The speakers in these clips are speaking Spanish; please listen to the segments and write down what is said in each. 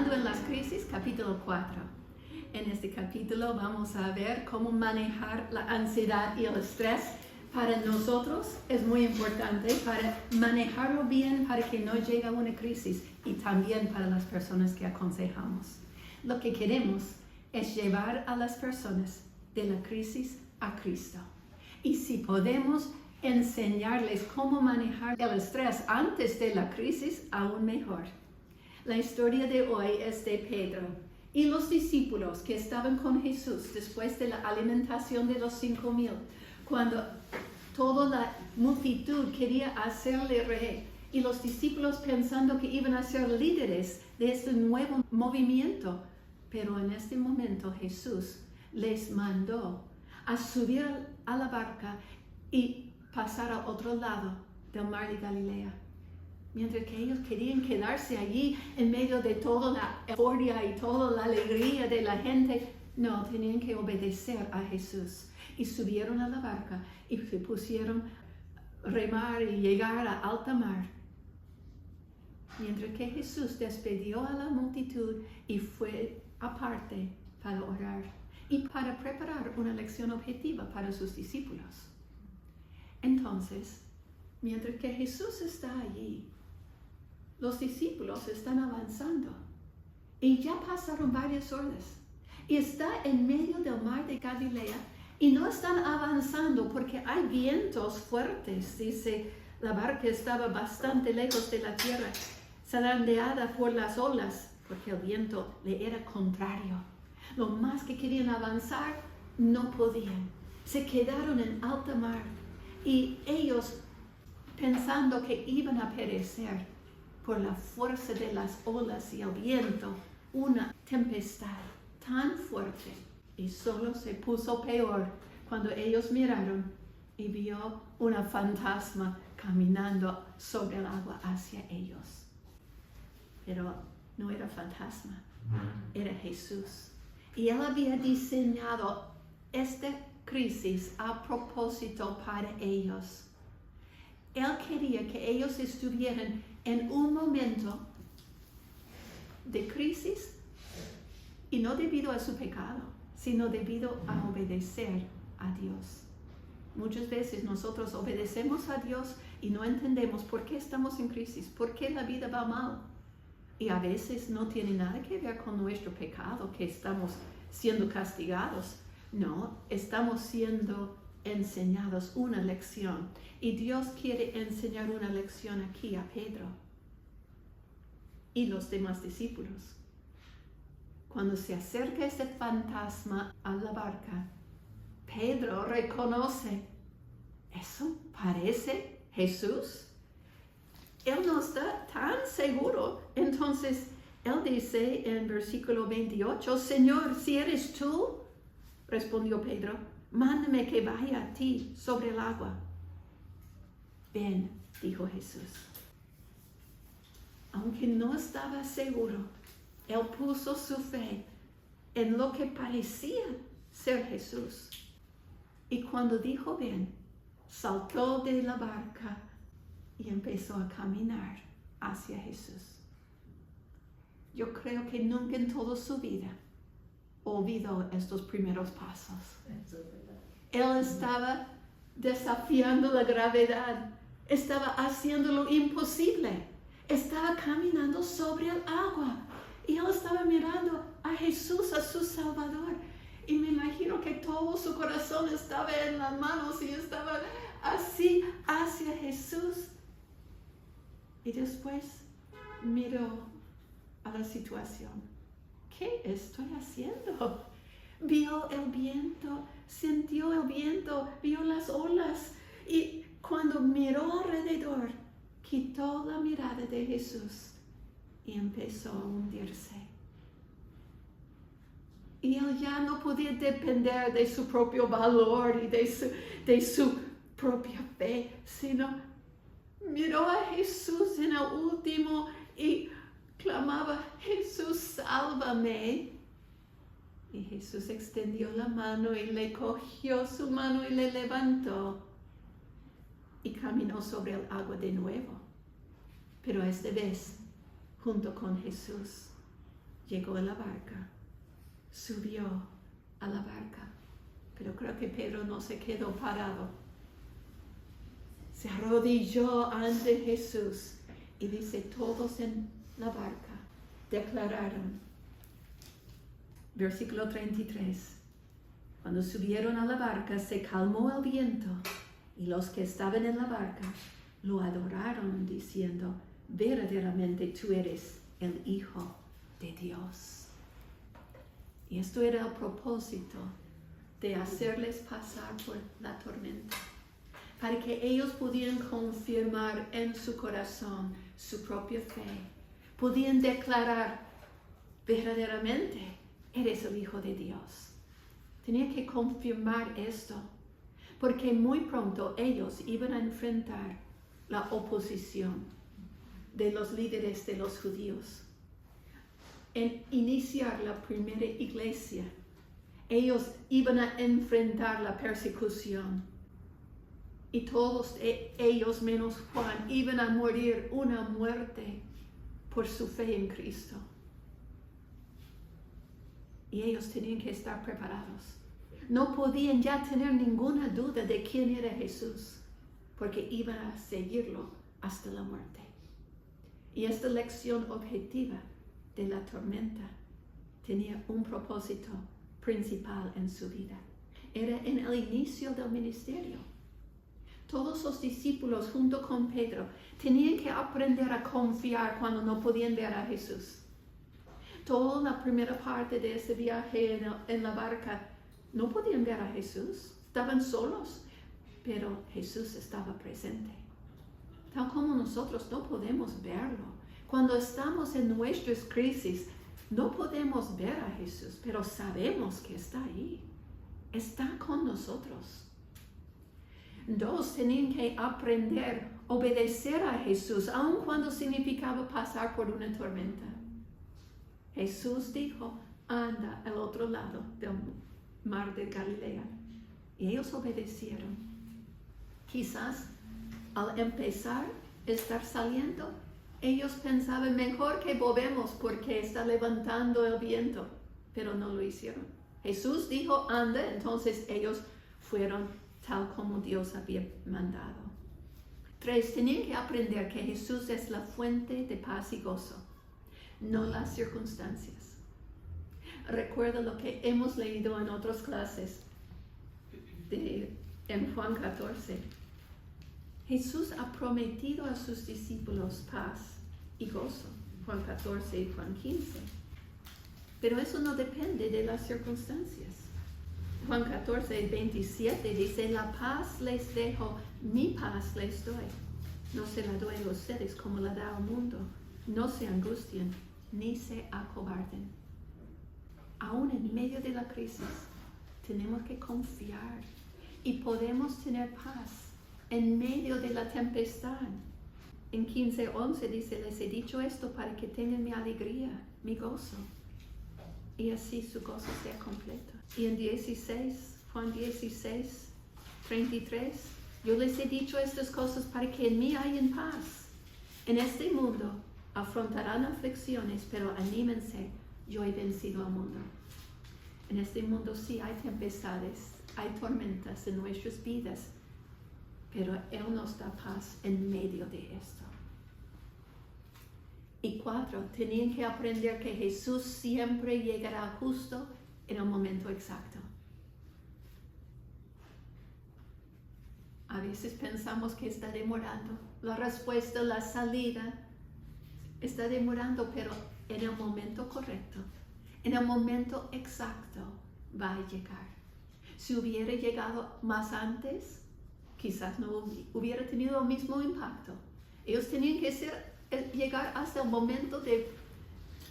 Caminando en las crisis, capítulo 4. En este capítulo vamos a ver cómo manejar la ansiedad y el estrés. Para nosotros es muy importante para manejarlo bien, para que no llegue a una crisis, y también para las personas que aconsejamos. Lo que queremos es llevar a las personas de la crisis a Cristo. Y si podemos enseñarles cómo manejar el estrés antes de la crisis, aún mejor. La historia de hoy es de Pedro y los discípulos que estaban con Jesús después de la alimentación de los 5,000, cuando toda la multitud quería hacerle rey, y los discípulos pensando que iban a ser líderes de este nuevo movimiento. Pero en este momento Jesús les mandó a subir a la barca y pasar al otro lado del mar de Galilea. Mientras que ellos querían quedarse allí en medio de toda la euforia y toda la alegría de la gente, no, tenían que obedecer a Jesús. Y subieron a la barca y se pusieron a remar y llegar a alta mar. Mientras que Jesús despidió a la multitud y fue aparte para orar y para preparar una lección objetiva para sus discípulos. Entonces, mientras que Jesús está allí, los discípulos están avanzando y ya pasaron varias horas y está en medio del mar de Galilea y no están avanzando porque hay vientos fuertes. Dice, la barca estaba bastante lejos de la tierra, zarandeada por las olas, porque el viento le era contrario. Lo más que querían avanzar, no podían. Se quedaron en alta mar y ellos, pensando que iban a perecer por la fuerza de las olas y el viento, una tempestad tan fuerte, y solo se puso peor cuando ellos miraron y vio una fantasma caminando sobre el agua hacia ellos. Pero no era fantasma, era Jesús. Y Él había diseñado esta crisis a propósito para ellos. Él quería que ellos estuvieran en un momento de crisis, y no debido a su pecado, sino debido a obedecer a Dios. Muchas veces nosotros obedecemos a Dios y no entendemos por qué estamos en crisis, por qué la vida va mal. Y a veces no tiene nada que ver con nuestro pecado, que estamos siendo castigados. No, estamos siendo enseñados una lección. Y Dios quiere enseñar una lección aquí a Pedro y los demás discípulos. Cuando se acerca ese fantasma a la barca, Pedro reconoce, ¿eso parece Jesús? Él no está tan seguro. Entonces, él dice en versículo 28, Señor, si eres tú, respondió Pedro, mándame que vaya a ti sobre el agua. Ven, dijo Jesús. Aunque no estaba seguro, él puso su fe en lo que parecía ser Jesús. Y cuando dijo ven, saltó de la barca y empezó a caminar hacia Jesús. Yo creo que nunca en toda su vida olvidó estos primeros pasos. Él estaba desafiando la gravedad, estaba haciendo lo imposible, estaba caminando sobre el agua y él estaba mirando a Jesús, a su Salvador. Y me imagino que todo su corazón estaba en las manos y estaba así hacia Jesús. Y después miró a la situación. ¿Qué estoy haciendo? Vio el viento, sintió el viento, vio las olas. Y cuando miró alrededor, quitó la mirada de Jesús y empezó a hundirse. Y él ya no podía depender de su propio valor y de su propia fe, sino miró a Jesús en el último y clamaba, Jesús, sálvame. Y Jesús extendió la mano y le cogió su mano y le levantó y caminó sobre el agua de nuevo, pero esta vez junto con Jesús. llegó a la barca, subió a la barca, pero creo que Pedro no se quedó parado. Se arrodilló ante Jesús y dice, todos en la barca declararon. Versículo 33. Cuando subieron a la barca se calmó el viento y los que estaban en la barca lo adoraron diciendo, verdaderamente tú eres el Hijo de Dios. Y esto era el propósito de hacerles pasar por la tormenta, para que ellos pudieran confirmar en su corazón su propia fe. Podían declarar, verdaderamente eres el Hijo de Dios. Tenía que confirmar esto, porque muy pronto ellos iban a enfrentar la oposición de los líderes de los judíos. En iniciar la primera iglesia, ellos iban a enfrentar la persecución. Y todos ellos, menos Juan, iban a morir una muerte por su fe en Cristo. Y ellos tenían que estar preparados. No podían ya tener ninguna duda de quién era Jesús, porque iban a seguirlo hasta la muerte. Y esta lección objetiva de la tormenta tenía un propósito principal en su vida. Era en el inicio del ministerio. Todos los discípulos junto con Pedro tenían que aprender a confiar cuando no podían ver a Jesús. Toda la primera parte de ese viaje en la barca no podían ver a Jesús, estaban solos, pero Jesús estaba presente. Tal como nosotros no podemos verlo. Cuando estamos en nuestras crisis, no podemos ver a Jesús, pero sabemos que está ahí. Está con nosotros. Dos, tenían que aprender a obedecer a Jesús, aun cuando significaba pasar por una tormenta. Jesús dijo, anda al otro lado del mar de Galilea. Y ellos obedecieron. Quizás al empezar a estar saliendo, ellos pensaban mejor que volvemos porque está levantando el viento, pero no lo hicieron. Jesús dijo, anda, entonces ellos fueron tal como Dios había mandado. 3, tenían que aprender que Jesús es la fuente de paz y gozo, no las circunstancias. Recuerda lo que hemos leído en otras clases en Juan 14. Jesús ha prometido a sus discípulos paz y gozo, Juan 14 y Juan 15. Pero eso no depende de las circunstancias. Juan 14, 27 dice, la paz les dejo, mi paz les doy. No se la doy a ustedes como la da al mundo. No se angustien ni se acobarden. Aún en medio de la crisis, tenemos que confiar y podemos tener paz en medio de la tempestad. En 15:11 dice, les he dicho esto para que tengan mi alegría, mi gozo, y así su gozo sea completo. Y en Juan 16, 33, yo les he dicho estas cosas para que en mí hayan paz. En este mundo afrontarán aflicciones, pero anímense, yo he vencido al mundo. En este mundo sí hay tempestades, hay tormentas en nuestras vidas, pero Él nos da paz en medio de esto. Y 4, tenían que aprender que Jesús siempre llegará justo en el momento exacto. A veces pensamos que está demorando. La respuesta, la salida, está demorando, pero en el momento correcto, en el momento exacto, va a llegar. Si hubiera llegado más antes, quizás no hubiera tenido el mismo impacto. Ellos tenían que llegar hasta el momento de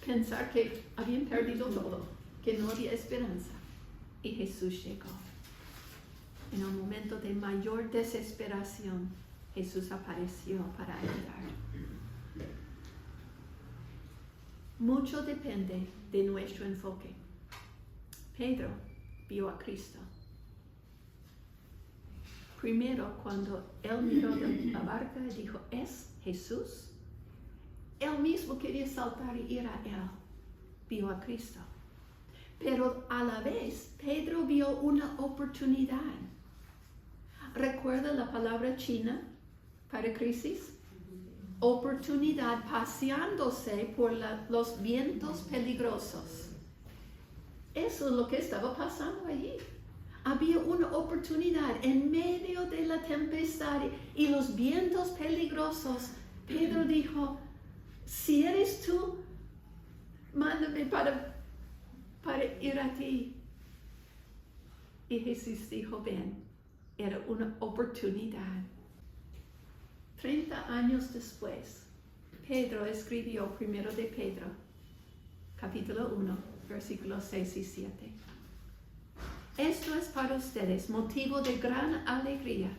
pensar que habían perdido todo, que no había esperanza. Y Jesús llegó. En el momento de mayor desesperación, Jesús apareció para ayudar. Mucho depende de nuestro enfoque. Pedro vio a Cristo. Primero, cuando él miró de la barca, dijo, ¿es Jesús? Él mismo quería saltar y ir a él. vio a Cristo. Pero a la vez, Pedro vio una oportunidad. ¿Recuerda la palabra china para crisis? Oportunidad, paseándose por los vientos peligrosos. Eso es lo que estaba pasando allí. Había una oportunidad en medio de la tempestad y los vientos peligrosos. Pedro dijo, si eres tú, mándame para ir a ti. Y Jesús dijo, ven, era una oportunidad. 30 años después, Pedro escribió 1 de Pedro, capítulo 1, versículos 6 y 7. Esto es para ustedes motivo de gran alegría,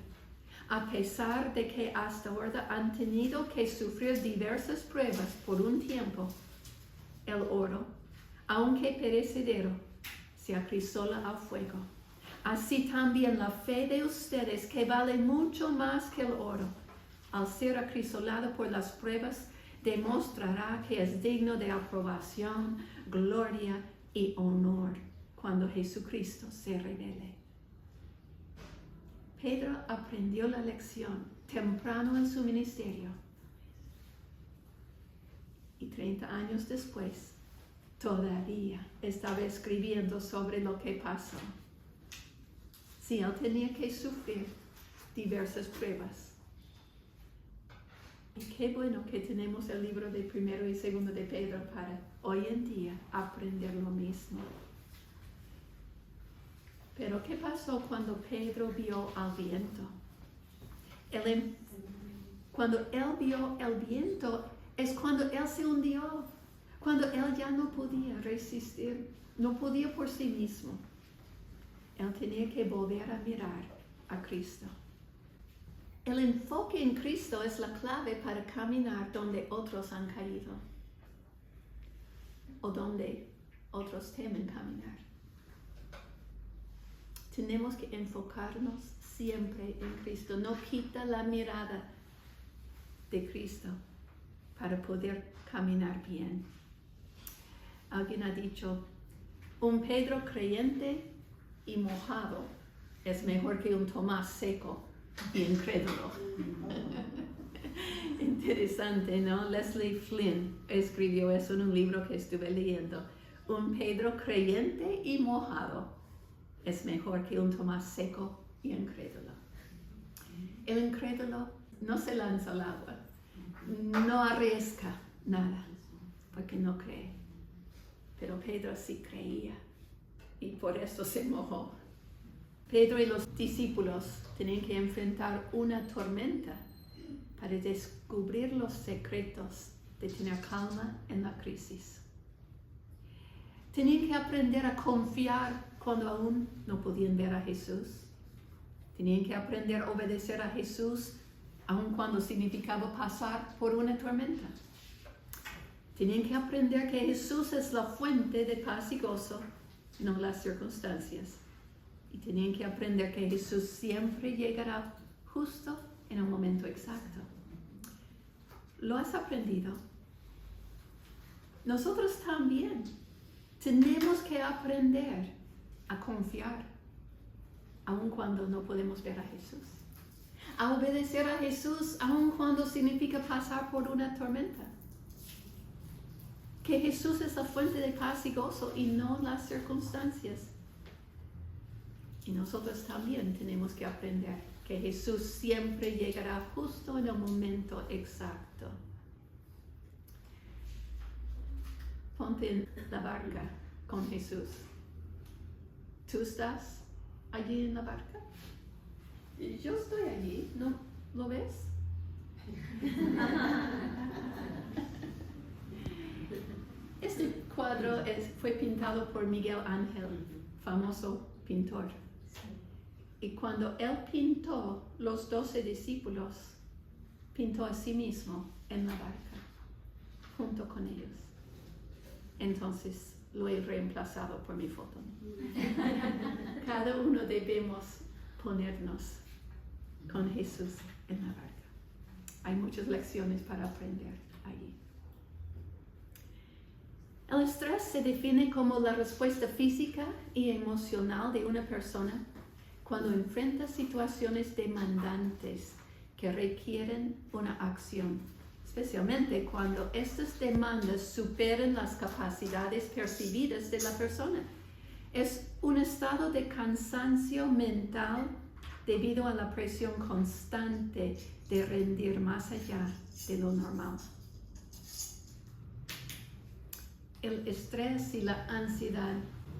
a pesar de que hasta ahora han tenido que sufrir diversas pruebas por un tiempo. El oro, aunque perecedero, se acrisola al fuego. Así también la fe de ustedes, que vale mucho más que el oro, al ser acrisolado por las pruebas, demostrará que es digno de aprobación, gloria y honor cuando Jesucristo se revele. Pedro aprendió la lección temprano en su ministerio. Y 30 años después, todavía estaba escribiendo sobre lo que pasó. Sí, él tenía que sufrir diversas pruebas. Y qué bueno que tenemos el libro de 1 y 2 de Pedro para hoy en día aprender lo mismo. Pero ¿qué pasó cuando Pedro vio al viento? Cuando él vio el viento es cuando él se hundió, cuando él ya no podía resistir, no podía por sí mismo. Él tenía que volver a mirar a Cristo. El enfoque en Cristo es la clave para caminar donde otros han caído o donde otros temen caminar. Tenemos que enfocarnos siempre en Cristo. No quita la mirada de Cristo para poder caminar bien. Alguien ha dicho, un Pedro creyente y mojado es mejor que un Tomás seco y incrédulo. Interesante, ¿no? Leslie Flynn escribió eso en un libro que estuve leyendo. Un Pedro creyente y mojado es mejor que un Tomás seco y incrédulo. El incrédulo no se lanza al agua, no arriesga nada, porque no cree. Pero Pedro sí creía y por eso se mojó. Pedro y los discípulos tenían que enfrentar una tormenta para descubrir los secretos de tener calma en la crisis. Tenían que aprender a confiar cuando aún no podían ver a Jesús. Tenían que aprender a obedecer a Jesús aun cuando significaba pasar por una tormenta. Tenían que aprender que Jesús es la fuente de paz y gozo, no las circunstancias. Y tenían que aprender que Jesús siempre llegará justo en el momento exacto. ¿Lo has aprendido? Nosotros también tenemos que aprender a confiar, aun cuando no podemos ver a Jesús. A obedecer a Jesús, aun cuando significa pasar por una tormenta. Que Jesús es la fuente de paz y gozo y no las circunstancias. Y nosotros también tenemos que aprender que Jesús siempre llegará justo en el momento exacto. Ponte en la barca con Jesús. ¿Tú estás allí en la barca? Yo estoy allí, ¿no lo ves? Este cuadro fue pintado por Miguel Ángel, famoso pintor. Y cuando él pintó los 12 discípulos, pintó a sí mismo en la barca, junto con ellos. Entonces lo he reemplazado por mi foto. Cada uno debemos ponernos con Jesús en la barca. Hay muchas lecciones para aprender allí. El estrés se define como la respuesta física y emocional de una persona cuando enfrenta situaciones demandantes que requieren una acción, especialmente cuando estas demandas superan las capacidades percibidas de la persona. Es un estado de cansancio mental debido a la presión constante de rendir más allá de lo normal. El estrés y la ansiedad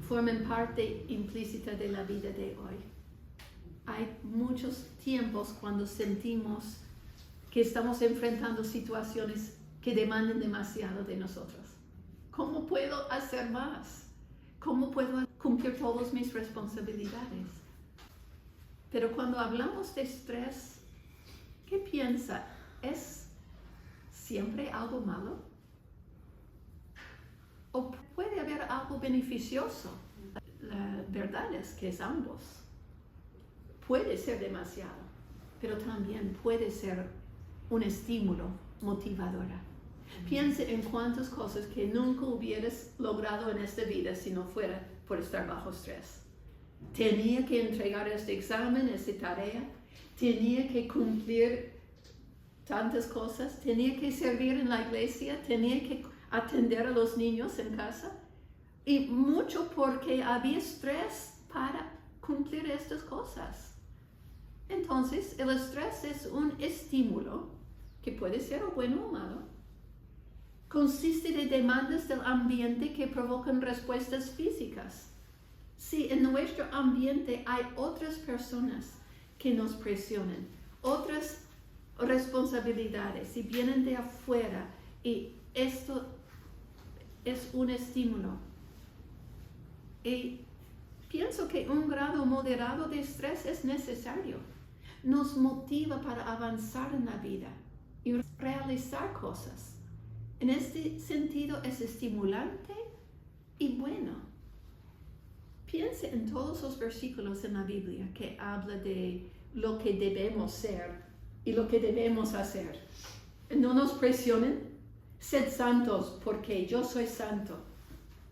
forman parte implícita de la vida de hoy. Hay muchos tiempos cuando sentimos que estamos enfrentando situaciones que demandan demasiado de nosotros. ¿Cómo puedo hacer más? ¿Cómo puedo cumplir todas mis responsabilidades? Pero cuando hablamos de estrés, ¿qué piensa? ¿Es siempre algo malo? ¿O puede haber algo beneficioso? La verdad es que es ambos. Puede ser demasiado, pero también puede ser un estímulo motivadora. Piense en cuántas cosas que nunca hubieras logrado en esta vida si no fuera por estar bajo estrés. Tenía que entregar este examen, esta tarea, tenía que cumplir tantas cosas, tenía que servir en la iglesia, tenía que atender a los niños en casa, y mucho porque había estrés para cumplir estas cosas. Entonces, el estrés es un estímulo que puede ser o bueno o malo. Consiste de demandas del ambiente que provocan respuestas físicas. Si en nuestro ambiente hay otras personas que nos presionan, otras responsabilidades y vienen de afuera, y esto es un estímulo. Y pienso que un grado moderado de estrés es necesario. Nos motiva para avanzar en la vida y realizar cosas. En este sentido es estimulante y bueno. Piense en todos los versículos en la Biblia que habla de lo que debemos ser y lo que debemos hacer. No nos presionen. Sed santos porque yo soy santo,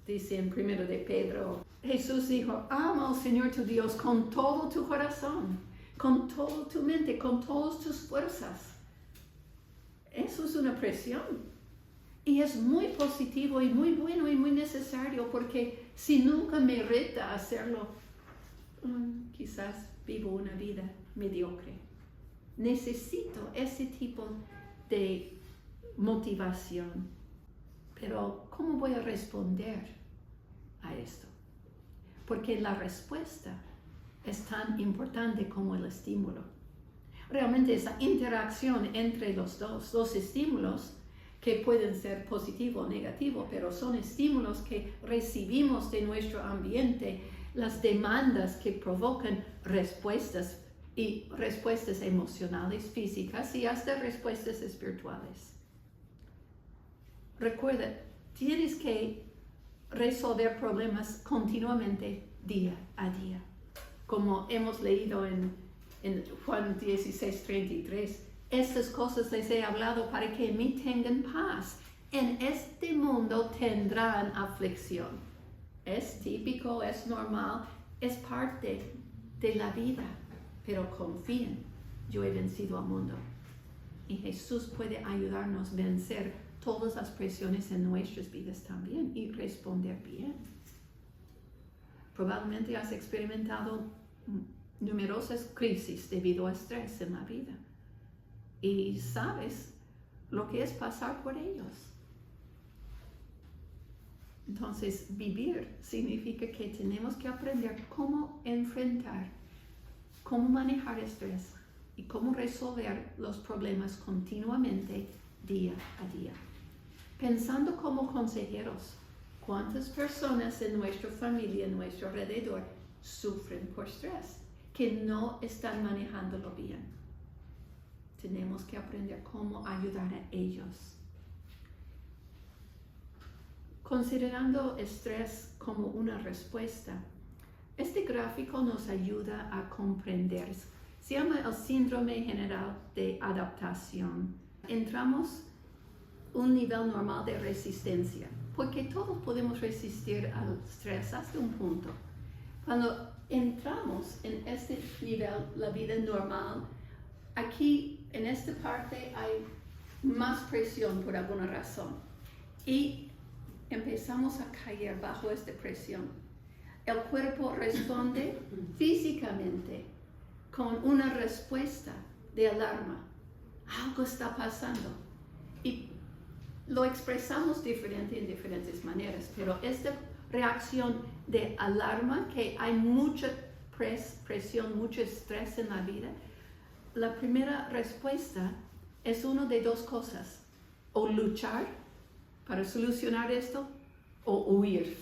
dice en 1 de Pedro. Jesús dijo, ama al Señor tu Dios con todo tu corazón, con toda tu mente, con todas tus fuerzas. Eso es una presión. Y es muy positivo y muy bueno y muy necesario, porque si nunca me reta a hacerlo, quizás vivo una vida mediocre. Necesito ese tipo de motivación. Pero ¿cómo voy a responder a esto? Porque la respuesta es tan importante como el estímulo. Realmente esa interacción entre los dos estímulos, que pueden ser positivo o negativo, pero son estímulos que recibimos de nuestro ambiente, las demandas que provocan respuestas, y respuestas emocionales, físicas y hasta respuestas espirituales. Recuerda, tienes que resolver problemas continuamente, día a día. Como hemos leído en Juan 16:33, estas cosas les he hablado para que en mí tengan paz. En este mundo tendrán aflicción. Es típico, es normal, es parte de la vida. Pero confíen, yo he vencido al mundo. Y Jesús puede ayudarnos a vencer todas las presiones en nuestras vidas también y responder bien. Probablemente has experimentado numerosas crisis debido a estrés en la vida. Y sabes lo que es pasar por ellos. Entonces, vivir significa que tenemos que aprender cómo enfrentar, cómo manejar estrés y cómo resolver los problemas continuamente, día a día. Pensando como consejeros, ¿cuántas personas en nuestra familia, en nuestro alrededor, sufren por estrés, que no están manejándolo bien? Tenemos que aprender cómo ayudar a ellos. Considerando estrés como una respuesta, este gráfico nos ayuda a comprender. Se llama el síndrome general de adaptación. Entramos un nivel normal de resistencia. porque todos podemos resistir al estrés hasta un punto. Cuando entramos en este nivel, la vida normal, aquí en esta parte hay más presión por alguna razón y empezamos a caer bajo esta presión. El cuerpo responde físicamente con una respuesta de alarma. Algo está pasando. Y lo expresamos diferente en diferentes maneras, pero esta reacción de alarma, que hay mucha presión, mucho estrés en la vida, la primera respuesta es una de dos cosas: o luchar para solucionar esto, o huir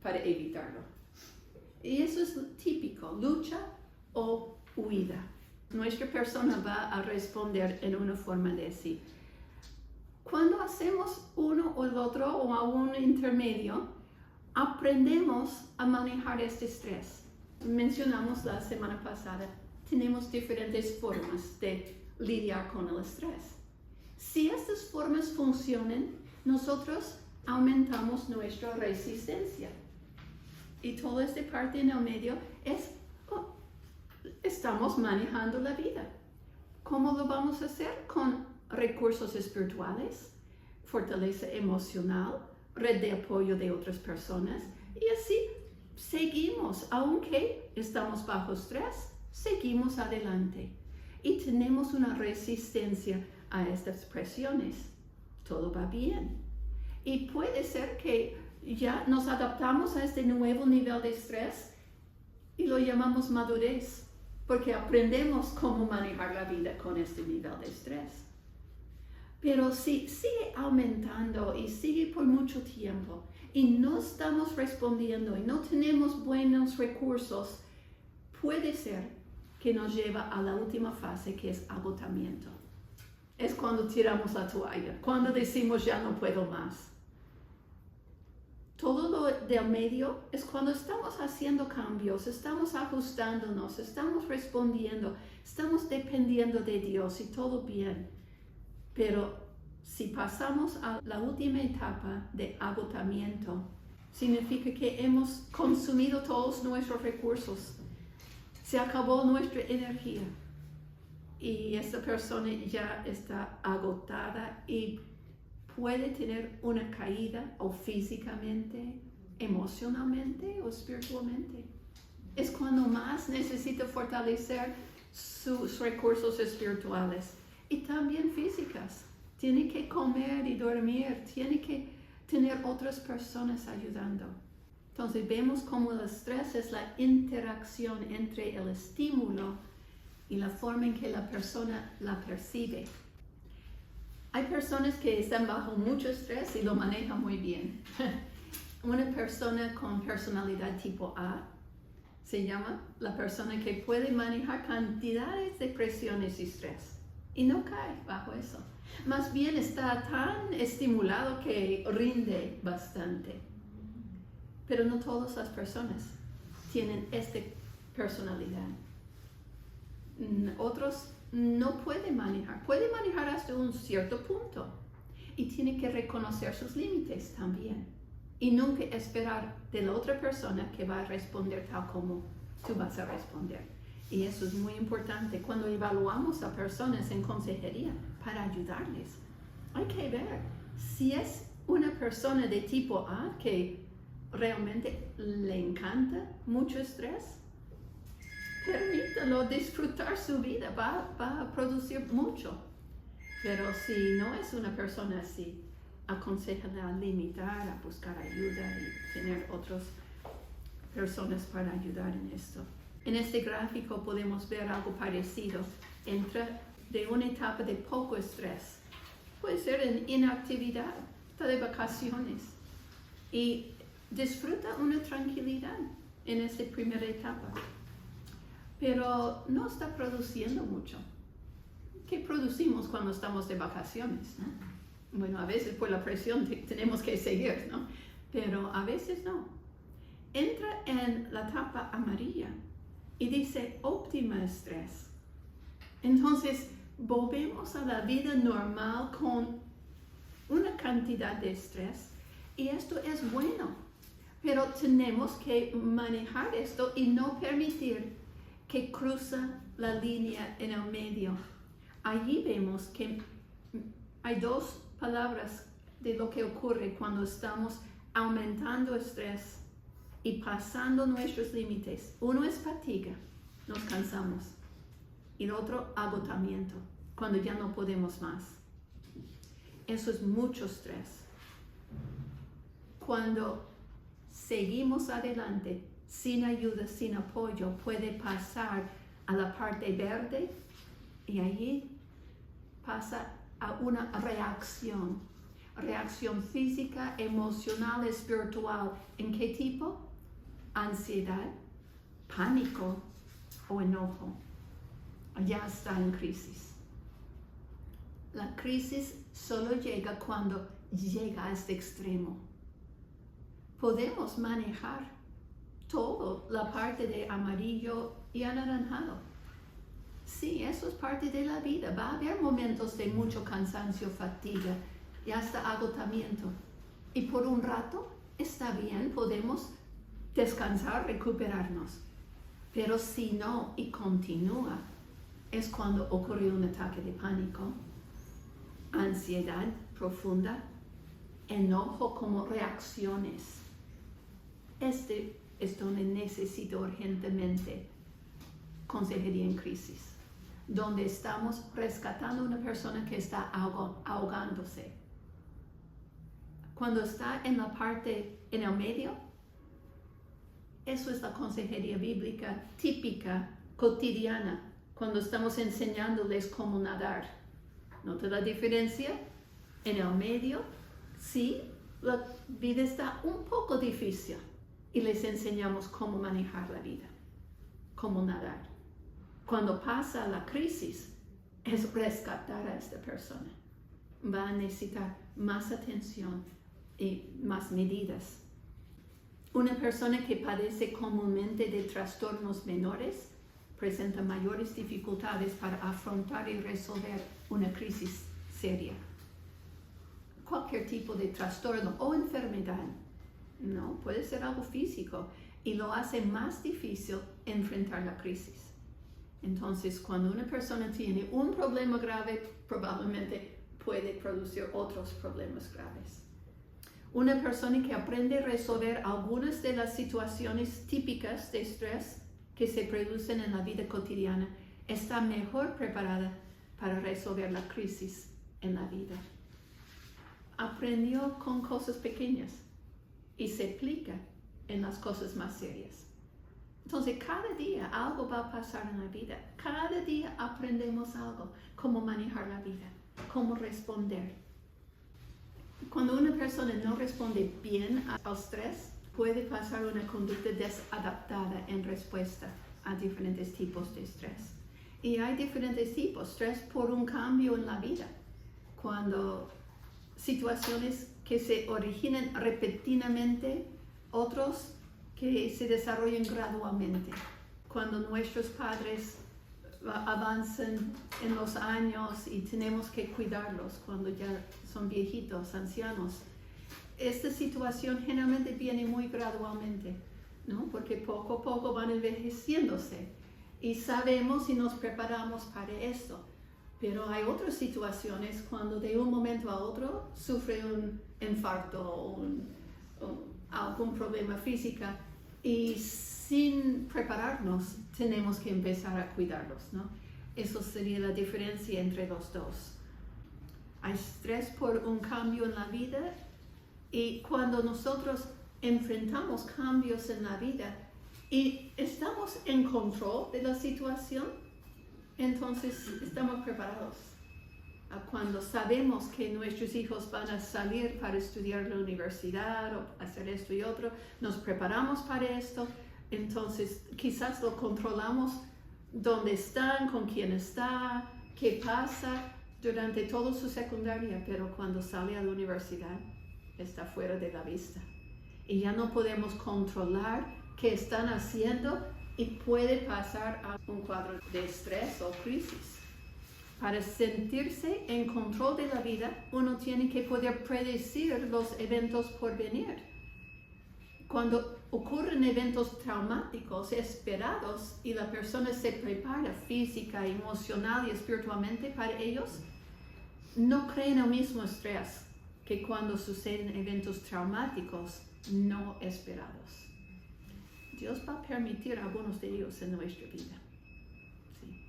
para evitarlo. Y eso es típico, lucha o huida. Nuestra persona va a responder en una forma de así. Cuando hacemos uno o el otro o a un intermedio, aprendemos a manejar este estrés. Mencionamos la semana pasada, tenemos diferentes formas de lidiar con el estrés. Si estas formas funcionan, nosotros aumentamos nuestra resistencia. Y toda esta parte en el medio es, estamos manejando la vida. ¿Cómo lo vamos a hacer? Con recursos espirituales, fortaleza emocional, red de apoyo de otras personas, y así seguimos, aunque estamos bajo estrés, seguimos adelante y tenemos una resistencia a estas presiones. Todo va bien. Y puede ser que ya nos adaptamos a este nuevo nivel de estrés y lo llamamos madurez, porque aprendemos cómo manejar la vida con este nivel de estrés. Pero si sigue aumentando y sigue por mucho tiempo y no estamos respondiendo y no tenemos buenos recursos, puede ser que nos lleva a la última fase, que es agotamiento. Es cuando tiramos la toalla, cuando decimos ya no puedo más. Todo lo del medio es cuando estamos haciendo cambios, estamos ajustándonos, estamos respondiendo, estamos dependiendo de Dios y todo bien. Pero si pasamos a la última etapa de agotamiento, significa que hemos consumido todos nuestros recursos. Se acabó nuestra energía y esta persona ya está agotada y puede tener una caída o físicamente, emocionalmente o espiritualmente. Es cuando más necesita fortalecer sus recursos espirituales y también físicas. Tiene que comer y dormir, tiene que tener otras personas ayudando. Entonces vemos cómo el estrés es la interacción entre el estímulo y la forma en que la persona la percibe. Hay personas que están bajo mucho estrés y lo manejan muy bien. Una persona con personalidad tipo A se llama la persona que puede manejar cantidades de presiones y estrés y no cae bajo eso. Más bien está tan estimulado que rinde bastante. Pero no todas las personas tienen esta personalidad. Otros no pueden manejar hasta un cierto punto y tiene que reconocer sus límites también y nunca esperar de la otra persona que va a responder tal como tú vas a responder. Y eso es muy importante cuando evaluamos a personas en consejería para ayudarles. Hay que ver si es una persona de tipo A que realmente le encanta mucho estrés. Permítalo disfrutar su vida, va a producir mucho. Pero si no es una persona así, aconséjale a limitar, a buscar ayuda y tener otras personas para ayudar en esto. En este gráfico podemos ver algo parecido. Entra de una etapa de poco estrés. Puede ser en inactividad, está de vacaciones. Y disfruta una tranquilidad en esta primera etapa. Pero no está produciendo mucho. ¿Qué producimos cuando estamos de vacaciones, no? Bueno, a veces por la presión tenemos que seguir, ¿no? Pero a veces no. Entra en la etapa amarilla y dice óptima estrés. Entonces, volvemos a la vida normal con una cantidad de estrés Y esto es bueno, pero tenemos que manejar esto y no permitir que cruza la línea en el medio. Allí vemos que hay dos palabras de lo que ocurre cuando estamos aumentando estrés y pasando nuestros límites. Uno es fatiga, nos cansamos, y el otro agotamiento, cuando ya no podemos más. Eso es mucho estrés. Cuando seguimos adelante sin ayuda, sin apoyo, puede pasar a la parte verde y allí pasa a una reacción física, emocional, espiritual. ¿En qué tipo? Ansiedad, pánico o enojo. Ya está en crisis. La crisis solo llega cuando llega a este extremo. Podemos manejar todo, la parte de amarillo y anaranjado. Sí, eso es parte de la vida. Va a haber momentos de mucho cansancio, fatiga y hasta agotamiento. Y por un rato está bien, podemos descansar, recuperarnos. Pero si no y continúa, es cuando ocurre un ataque de pánico, ansiedad profunda, enojo como reacciones. Este es donde necesito urgentemente consejería en crisis, donde estamos rescatando a una persona que está ahogándose. Cuando está en la parte, en el medio, eso es la consejería bíblica típica, cotidiana, cuando estamos enseñándoles cómo nadar. ¿Nota la diferencia? En el medio, sí, la vida está un poco difícil y les enseñamos cómo manejar la vida, cómo nadar. Cuando pasa la crisis, es rescatar a esta persona. Va a necesitar más atención y más medidas. Una persona que padece comúnmente de trastornos menores presenta mayores dificultades para afrontar y resolver una crisis seria. Cualquier tipo de trastorno o enfermedad, no, puede ser algo físico y lo hace más difícil enfrentar la crisis. Entonces, cuando una persona tiene un problema grave, probablemente puede producir otros problemas graves. Una persona que aprende a resolver algunas de las situaciones típicas de estrés que se producen en la vida cotidiana está mejor preparada para resolver la crisis en la vida. Aprendió con cosas pequeñas y se aplica en las cosas más serias. Entonces, cada día algo va a pasar en la vida. Cada día aprendemos algo, cómo manejar la vida, cómo responder. Cuando una persona no responde bien al estrés, puede pasar una conducta desadaptada en respuesta a diferentes tipos de estrés. Y hay diferentes tipos. Estrés por un cambio en la vida. Cuando situaciones que se originan repetidamente, otros que se desarrollan gradualmente. Cuando nuestros padres avanzan en los años y tenemos que cuidarlos cuando ya son viejitos, ancianos. Esta situación generalmente viene muy gradualmente, ¿no? Porque poco a poco van envejeciéndose y sabemos y nos preparamos para esto. Pero hay otras situaciones cuando de un momento a otro sufre un infarto o algún problema físico y sin prepararnos tenemos que empezar a cuidarlos, ¿no? Eso sería la diferencia entre los dos. Hay estrés por un cambio en la vida y cuando nosotros enfrentamos cambios en la vida y estamos en control de la situación, entonces estamos preparados. Cuando sabemos que nuestros hijos van a salir para estudiar en la universidad o hacer esto y otro, nos preparamos para esto, entonces quizás lo controlamos dónde están, con quién está, qué pasa durante toda su secundaria, pero cuando sale a la universidad está fuera de la vista. Y ya no podemos controlar qué están haciendo y puede pasar a un cuadro de estrés o crisis. Para sentirse en control de la vida, uno tiene que poder predecir los eventos por venir. Cuando ocurren eventos traumáticos esperados y la persona se prepara física, emocional y espiritualmente para ellos, no creen el mismo estrés que cuando suceden eventos traumáticos no esperados. Dios va a permitir algunos de ellos en nuestra vida, sí,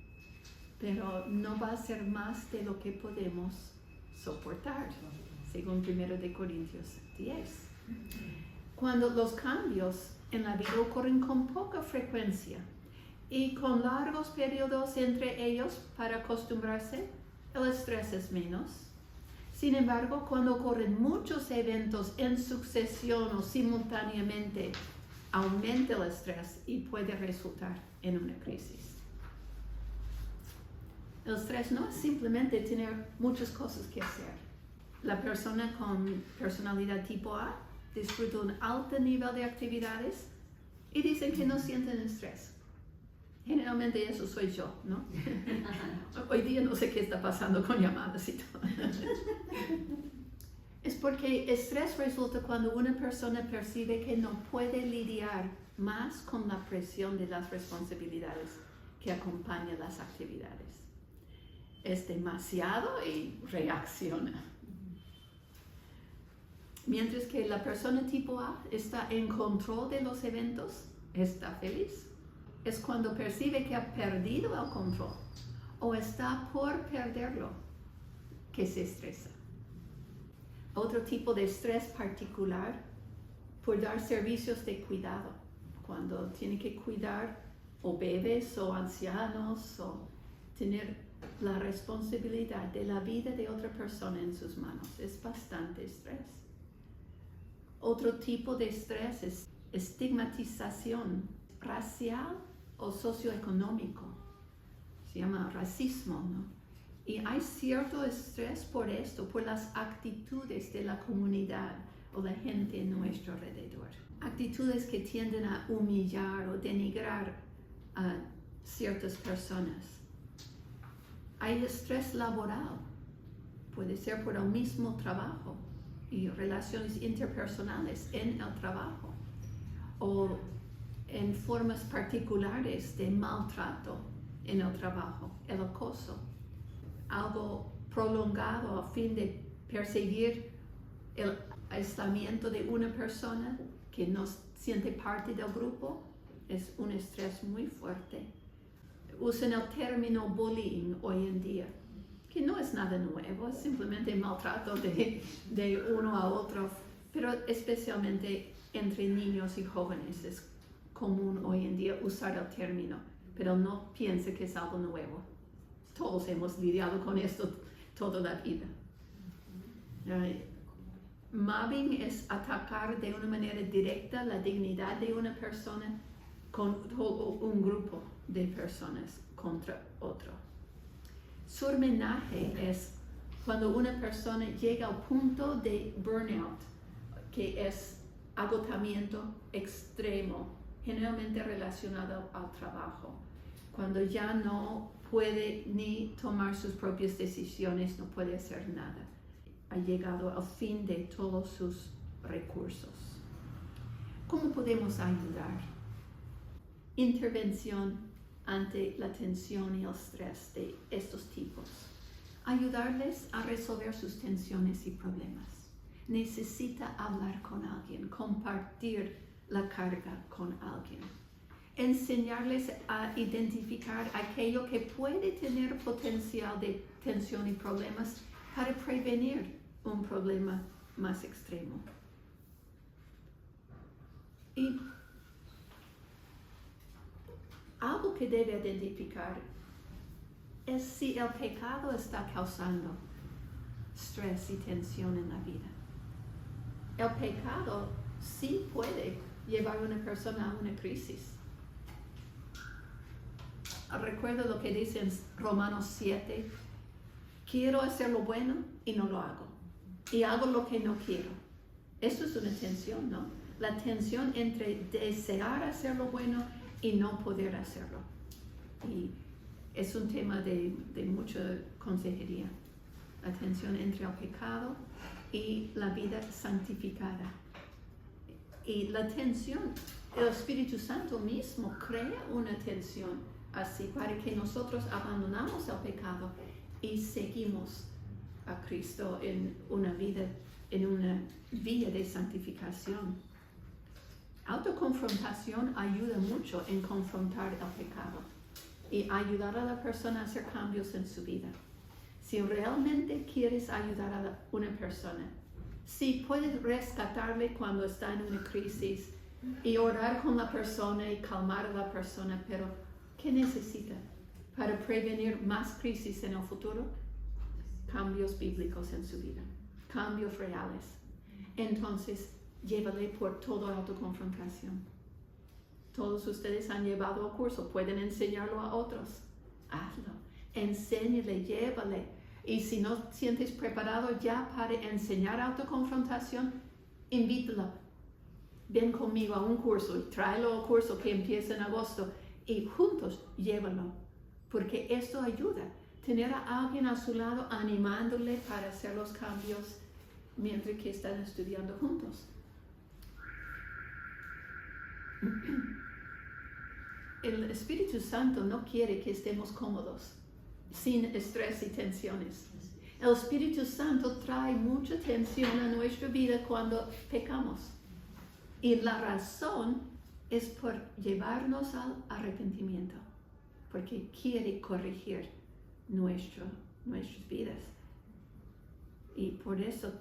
pero no va a ser más de lo que podemos soportar, según 1 Corintios 10. Cuando los cambios en la vida ocurren con poca frecuencia y con largos periodos entre ellos para acostumbrarse, el estrés es menos. Sin embargo, cuando ocurren muchos eventos en sucesión o simultáneamente, aumenta el estrés y puede resultar en una crisis. El estrés no es simplemente tener muchas cosas que hacer. La persona con personalidad tipo A disfruta un alto nivel de actividades y dicen que no sienten estrés. Generalmente eso soy yo, ¿no? Hoy día no sé qué está pasando con llamadas y todo. Es porque estrés resulta cuando una persona percibe que no puede lidiar más con la presión de las responsabilidades que acompañan las actividades. Es demasiado y reacciona. Mientras que la persona tipo A está en control de los eventos, está feliz. Es cuando percibe que ha perdido el control o está por perderlo que se estresa. Otro tipo de estrés particular por dar servicios de cuidado, cuando tiene que cuidar o bebés o ancianos o tener la responsabilidad de la vida de otra persona en sus manos. Es bastante estrés. Otro tipo de estrés es estigmatización racial o socioeconómico. Se llama racismo, ¿no? Y hay cierto estrés por esto, por las actitudes de la comunidad o la gente en nuestro alrededor. Actitudes que tienden a humillar o denigrar a ciertas personas. Hay estrés laboral, puede ser por el mismo trabajo y relaciones interpersonales en el trabajo, o en formas particulares de maltrato en el trabajo, el acoso, algo prolongado a fin de perseguir el aislamiento de una persona que no siente parte del grupo, es un estrés muy fuerte. Usan el término bullying hoy en día, que no es nada nuevo, es simplemente maltrato de uno a otro, pero especialmente entre niños y jóvenes es común hoy en día usar el término, pero no piense que es algo nuevo. Todos hemos lidiado con esto toda la vida. Mobbing es atacar de una manera directa la dignidad de una persona con un grupo de personas contra otro. Surmenaje es cuando una persona llega al punto de burnout, que es agotamiento extremo, generalmente relacionado al trabajo, cuando ya no puede ni tomar sus propias decisiones, no puede hacer nada. Ha llegado al fin de todos sus recursos. ¿Cómo podemos ayudar? Intervención ante la tensión y el estrés de estos tipos. Ayudarles a resolver sus tensiones y problemas. Necesita hablar con alguien, compartir la carga con alguien. Enseñarles a identificar aquello que puede tener potencial de tensión y problemas para prevenir un problema más extremo. Y algo que debe identificar es si el pecado está causando estrés y tensión en la vida. El pecado sí puede llevar a una persona a una crisis. Recuerdo lo que dice en Romanos 7, quiero hacer lo bueno y no lo hago. Y hago lo que no quiero. Eso es una tensión, ¿no? La tensión entre desear hacer lo bueno y no poder hacerlo. Y Es un tema de mucha consejería. La tensión entre el pecado y la vida santificada. Y la tensión, el Espíritu Santo mismo crea una tensión así para que nosotros abandonamos el pecado y seguimos a Cristo en una vía de santificación. Autoconfrontación ayuda mucho en confrontar el pecado y ayudar a la persona a hacer cambios en su vida. Si realmente quieres ayudar a una persona, si puedes rescatarle cuando está en una crisis y orar con la persona y calmar a la persona, pero ¿qué necesita para prevenir más crisis en el futuro? Cambios bíblicos en su vida, cambios reales. Entonces, llévale por toda autoconfrontación. Todos ustedes han llevado el curso, pueden enseñarlo a otros. Hazlo, enséñale, llévale. Y si no sientes preparado ya para enseñar autoconfrontación, invítalo. Ven conmigo a un curso y tráelo al curso que empieza en agosto y juntos llévalo. Porque esto ayuda. Tener a alguien a su lado animándole para hacer los cambios mientras que están estudiando juntos. El Espíritu Santo no quiere que estemos cómodos, sin estrés y tensiones. El Espíritu Santo trae mucha tensión a nuestra vida cuando pecamos. Y la razón es por llevarnos al arrepentimiento, porque quiere corregir nuestras vidas. Y por eso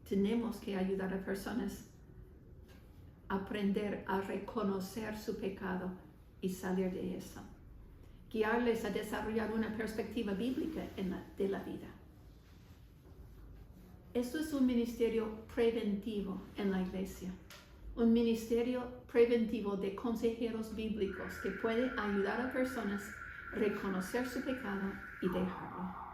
tenemos que ayudar a personas a aprender a reconocer su pecado y salir de eso. Guiarles a desarrollar una perspectiva bíblica de la vida. Esto es un ministerio preventivo en la iglesia. Un ministerio preventivo de consejeros bíblicos que puede ayudar a personas a reconocer su pecado y dejarlo.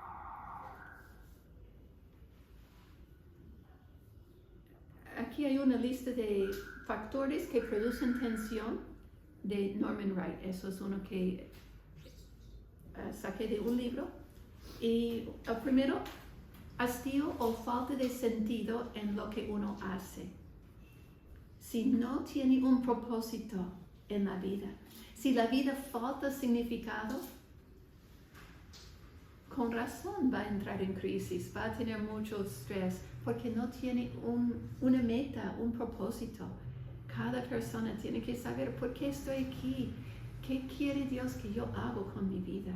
Aquí hay una lista de factores que producen tensión de Norman Wright. Eso es uno que saqué de un libro. Y el primero, hastío o falta de sentido en lo que uno hace. Si no tiene un propósito en la vida, si la vida falta significado, con razón va a entrar en crisis, va a tener mucho estrés, porque no tiene una meta, un propósito. Cada persona tiene que saber por qué estoy aquí, qué quiere Dios que yo hago con mi vida.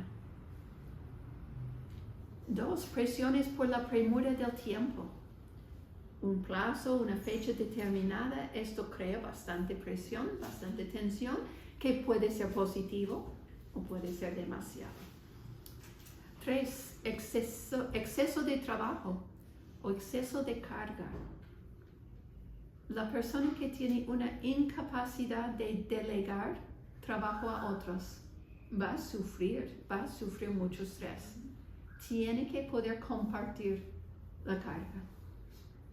2, presiones por la premura del tiempo. Un plazo, una fecha determinada, esto crea bastante presión, bastante tensión, que puede ser positivo o puede ser demasiado. 3, exceso de trabajo o exceso de carga. La persona que tiene una incapacidad de delegar trabajo a otros va a sufrir mucho estrés. Tiene que poder compartir la carga.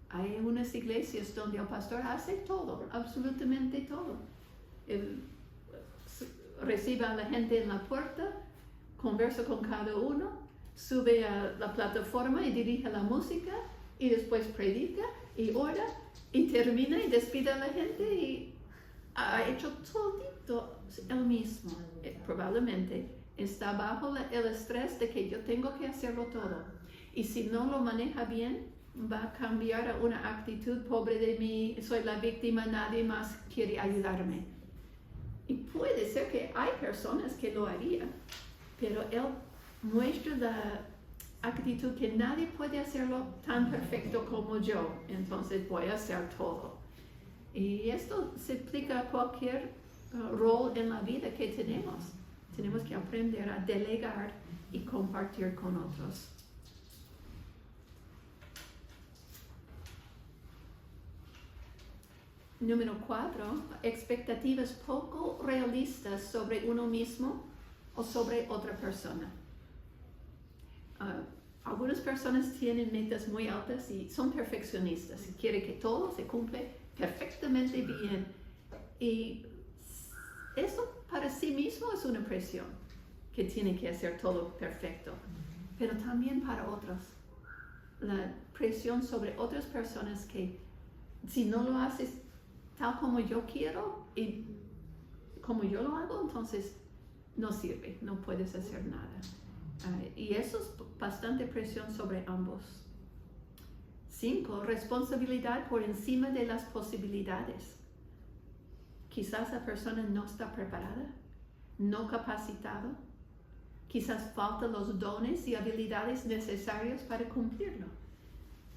Hay unas iglesias donde el pastor hace todo, absolutamente todo. Él recibe a la gente en la puerta, conversa con cada uno, sube a la plataforma y dirige la música, y después predica y ora y termina y despide a la gente y ha hecho todo él mismo. Probablemente está bajo el estrés de que yo tengo que hacerlo todo. Y si no lo maneja bien, va a cambiar a una actitud pobre de mí, soy la víctima, nadie más quiere ayudarme. Y puede ser que hay personas que lo harían, pero él muestra la actitud que nadie puede hacerlo tan perfecto como yo, entonces voy a hacer todo. Y esto se aplica a cualquier rol en la vida que tenemos. Tenemos que aprender a delegar y compartir con otros. Número 4, expectativas poco realistas sobre uno mismo o sobre otra persona. Algunas personas tienen metas muy altas y son perfeccionistas y quieren que todo se cumple perfectamente bien. Y eso para sí mismo es una presión. que tiene que hacer todo perfecto, pero también para otros. La presión sobre otras personas que si no lo haces tal como yo quiero y como yo lo hago, entonces no sirve, no puedes hacer nada. Y eso es bastante presión sobre ambos. 5. Responsabilidad por encima de las posibilidades. Quizás la persona no está preparada, no capacitada. Quizás faltan los dones y habilidades necesarios para cumplirlo.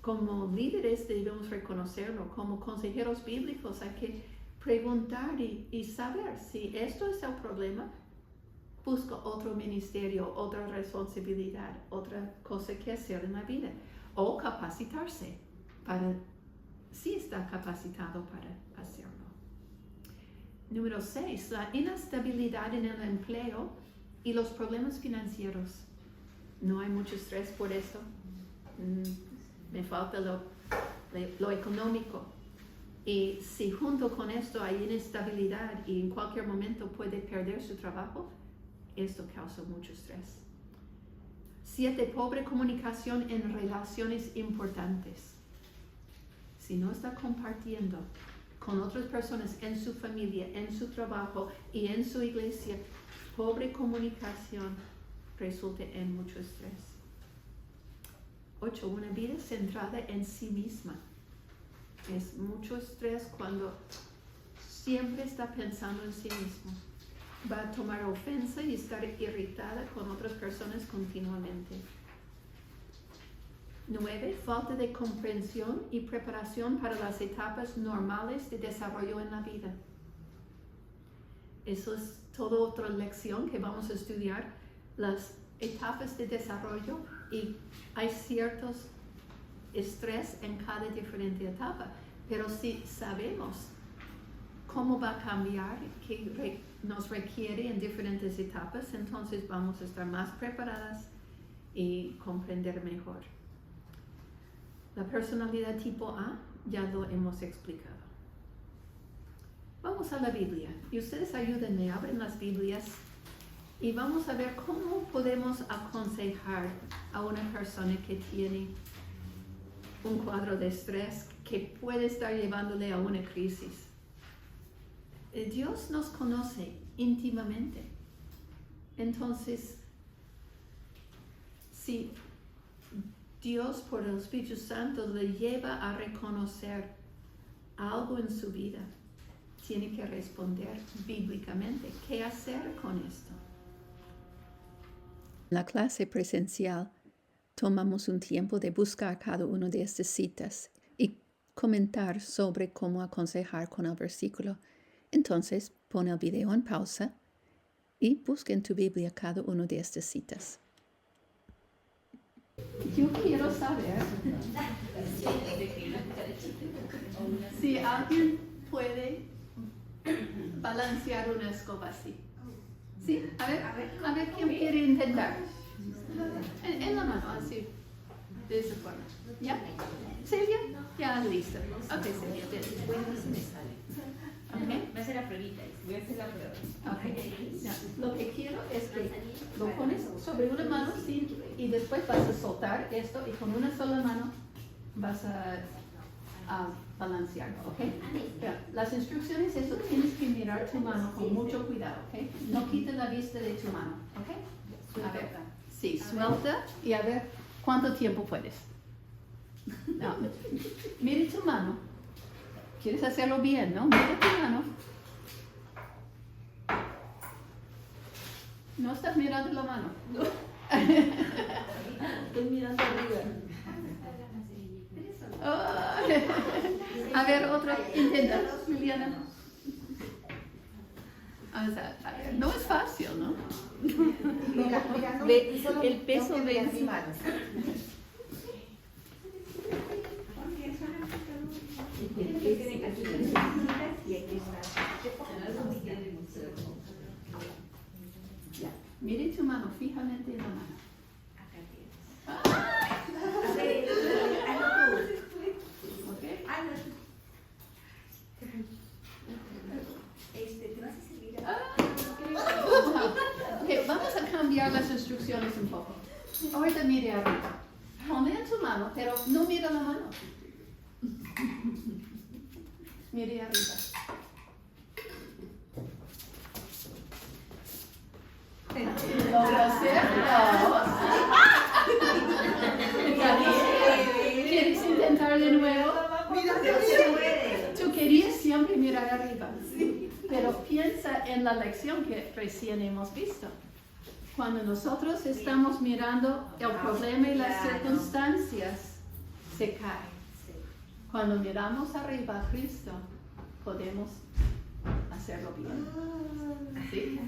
Como líderes debemos reconocerlo. Como consejeros bíblicos hay que preguntar y saber si esto es el problema. Busca otro ministerio, otra responsabilidad, otra cosa que hacer en la vida. O capacitarse para si está capacitado para hacerlo. Número 6. La inestabilidad en el empleo y los problemas financieros. No hay mucho estrés por eso. Me falta lo económico. Y si junto con esto hay inestabilidad y en cualquier momento puede perder su trabajo, esto causa mucho estrés. 7. Pobre comunicación en relaciones importantes. Si no está compartiendo con otras personas en su familia, en su trabajo y en su iglesia, pobre comunicación resulta en mucho estrés. 8. Una vida centrada en sí misma. Es mucho estrés cuando siempre está pensando en sí mismo. Va a tomar ofensa y estar irritada con otras personas continuamente. 9. Falta de comprensión y preparación para las etapas normales de desarrollo en la vida. Eso es toda otra lección que vamos a estudiar, las etapas de desarrollo, y hay ciertos estrés en cada diferente etapa, pero si sabemos cómo va a cambiar, qué nos requiere en diferentes etapas, entonces vamos a estar más preparadas y comprender mejor. La personalidad tipo A ya lo hemos explicado. Vamos a la Biblia y ustedes ayúdenme, abren las Biblias y vamos a ver cómo podemos aconsejar a una persona que tiene un cuadro de estrés que puede estar llevándole a una crisis. Dios nos conoce íntimamente. Entonces, si Dios por el Espíritu Santo le lleva a reconocer algo en su vida, tiene que responder bíblicamente. ¿Qué hacer con esto? La clase presencial tomamos un tiempo de buscar cada una de estas citas y comentar sobre cómo aconsejar con el versículo. Entonces, pon el video en pausa y busca en tu Biblia cada una de estas citas. Yo quiero saber si alguien puede balancear una escoba así. ¿Sí? A ver quién quiere intentar. En la mano, así. De esa forma. ¿Ya? ¿Silvia? Ya, lista. Ok, Silvia. Bueno, se me sale. Okay. Va a ser la pruebita. Voy a hacer la prueba. Okay. Ya. Lo que quiero es que lo pones sobre una mano, sí, y después vas a soltar esto y con una sola mano vas a balancearlo, ¿ok? Ya. Las instrucciones, eso tienes que mirar tu mano con mucho cuidado, ¿ok? No quites la vista de tu mano, ¿ok? A ver, sí, suelta y a ver cuánto tiempo puedes. No. Mire tu mano. ¿Quieres hacerlo bien, no? Mira tu mano. No estás mirando la mano. Estoy mirando arriba. Oh. A ver, otro. Intenta, Liliana. Vamos a ver. No es fácil, ¿no? Ve, el peso de encima. Mire tu mano fijamente en la mano. ¿Ok? ¿Te vas a servir? Ok, vamos a cambiar mire arriba. Pone en tu mano, pero no mira la mano. Mire arriba. Logra hacerlo. ¿Quieres intentar de nuevo? Tú querías siempre mirar arriba. Pero piensa en la lección que recién hemos visto. Cuando nosotros estamos mirando el problema y las circunstancias, se cae. Cuando miramos arriba a Cristo, podemos hacerlo bien. ¿Sí?